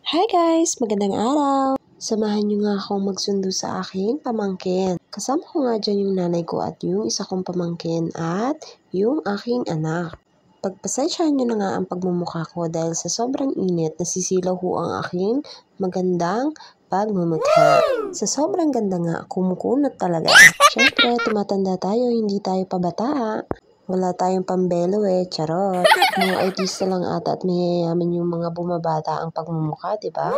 Hi guys! Magandang araw! Samahan niyo nga akong magsundo sa aking pamangkin. Kasama ko nga dyan yung nanay ko at yung isa kong pamangkin at yung aking anak. Pagpasensyahan niyo na nga ang pagmumukha ko dahil sa sobrang init nasisilaw ho ang aking magandang pagmumukha. Sa sobrang ganda nga, kumukunot talaga. Siyempre, tumatanda tayo, hindi tayo pabata. Wala tayong pambelo charot. Mga artista lang ata at mayayaman yung mga bumabata ang pagmumukha, diba?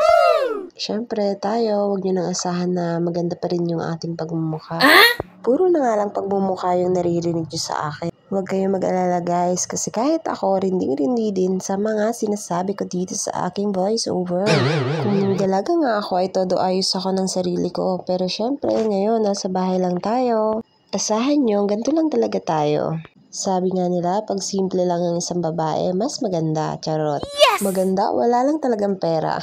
Siyempre tayo, wag nyo nang asahan na maganda pa rin yung ating pagmumukha. Puro na nga lang pagmumukha yung naririnig nyo sa akin. Huwag kayong mag-alala guys, kasi kahit ako rinding-rindi din sa mga sinasabi ko dito sa aking voiceover. Kung dalaga nga ako ay todo ayos ako ng sarili ko, pero syempre ngayon nasa bahay lang tayo. Asahan nyo, ganito lang talaga tayo. Sabi nga nila, pag simple lang ang isang babae, mas maganda, charot. Yes! Maganda, wala lang talagang pera.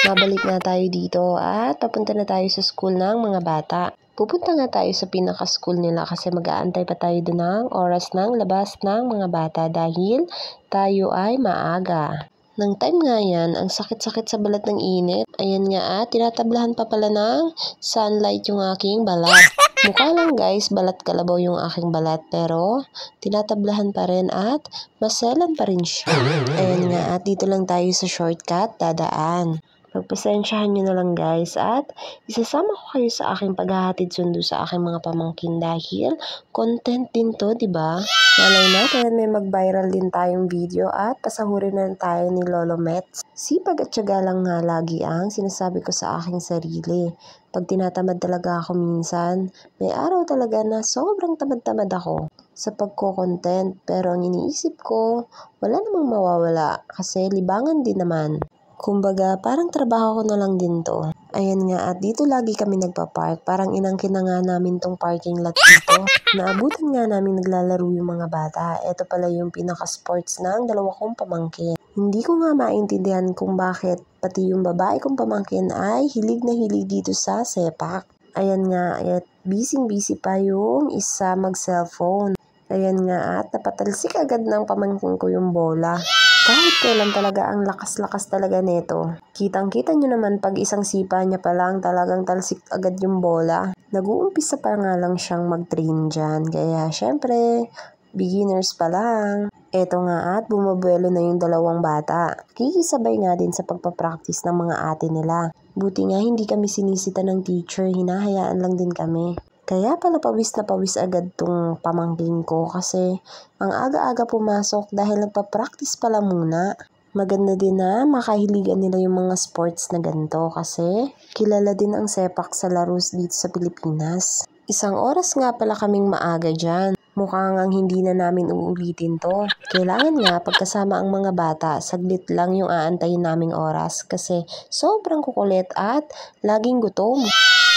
Mabalik na tayo dito at papunta na tayo sa school ng mga bata. Pupunta nga tayo sa pinaka-school nila kasi mag-aantay pa tayo doon ng oras ng labas ng mga bata dahil tayo ay maaga. Nang time nga yan, ang sakit-sakit sa balat ng init. Ayan nga tinatablahan pa pala ng sunlight yung aking balat. Mukha lang guys, balat kalabaw yung aking balat pero tinatablahan pa rin at maselan pa rin siya. Ayan nga dito lang tayo sa shortcut dadaan. Pagpasensyahan nyo na lang guys at isasama ko kayo sa aking paghahatid sundo sa aking mga pamangkin dahil content din to, diba? Malay natin may mag-viral din tayong video at pasahurin na tayo ni Lolo Mets. Sipag at tiyaga lang nga lagi ang sinasabi ko sa aking sarili. Pag tinatamad talaga ako minsan, may araw talaga na sobrang tamad-tamad ako sa pagko-content pero ang iniisip ko, wala namang mawawala kasi libangan din naman. Kumbaga, parang trabaho ko na lang din to. Ayan nga, at dito lagi kami nagpa-park. Parang inangkin na nga namin tong parking lot dito. Naabutan nga namin naglalaro yung mga bata. Ito pala yung pinaka-sports ng dalawa kong pamangkin. Hindi ko nga maintindihan kung bakit pati yung babae kong pamangkin ay hilig na hilig dito sa sepak. Ayan nga, at busy-busy pa yung isa mag-cellphone. Ayan nga, at napatalsik agad ng pamangkin ko yung bola. Kahit kailan talaga ang lakas-lakas talaga nito. Kitang-kita nyo naman pag isang sipa niya pa lang talagang talsik agad yung bola. Nag-uumpisa pa nga lang siyang mag-train dyan. Kaya syempre, beginners pa lang. Eto nga at bumabuelo na yung dalawang bata. Kikisabay nga din sa pagpapractice ng mga ate nila. Buti nga hindi kami sinisita ng teacher, hinahayaan lang din kami. Kaya pala pawis na pawis agad tong pamangkin ko kasi ang aga-aga pumasok dahil nagpa-practice pala muna. Maganda din na makahiligan nila yung mga sports na ganito kasi kilala din ang sepak sa laro dito sa Pilipinas. Isang oras nga pala kaming maaga dyan. Mukhang hindi na namin uulitin to. Kailangan nga pagkasama ang mga bata, saglit lang yung aantayin naming oras kasi sobrang kukulit at laging gutom.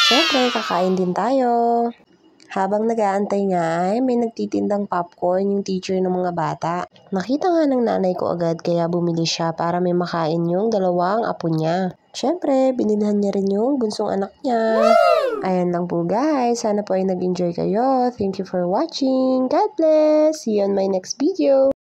Siyempre, kakain din tayo. Habang nag-aantay nga ay may nagtitindang popcorn yung teacher ng mga bata. Nakita nga ng nanay ko agad kaya bumili siya para may makain yung dalawang apo niya. Siyempre, binilhan niya rin yung bunsong anak niya. Ayan lang po guys. Sana po ay nag-enjoy kayo. Thank you for watching. God bless. See you on my next video.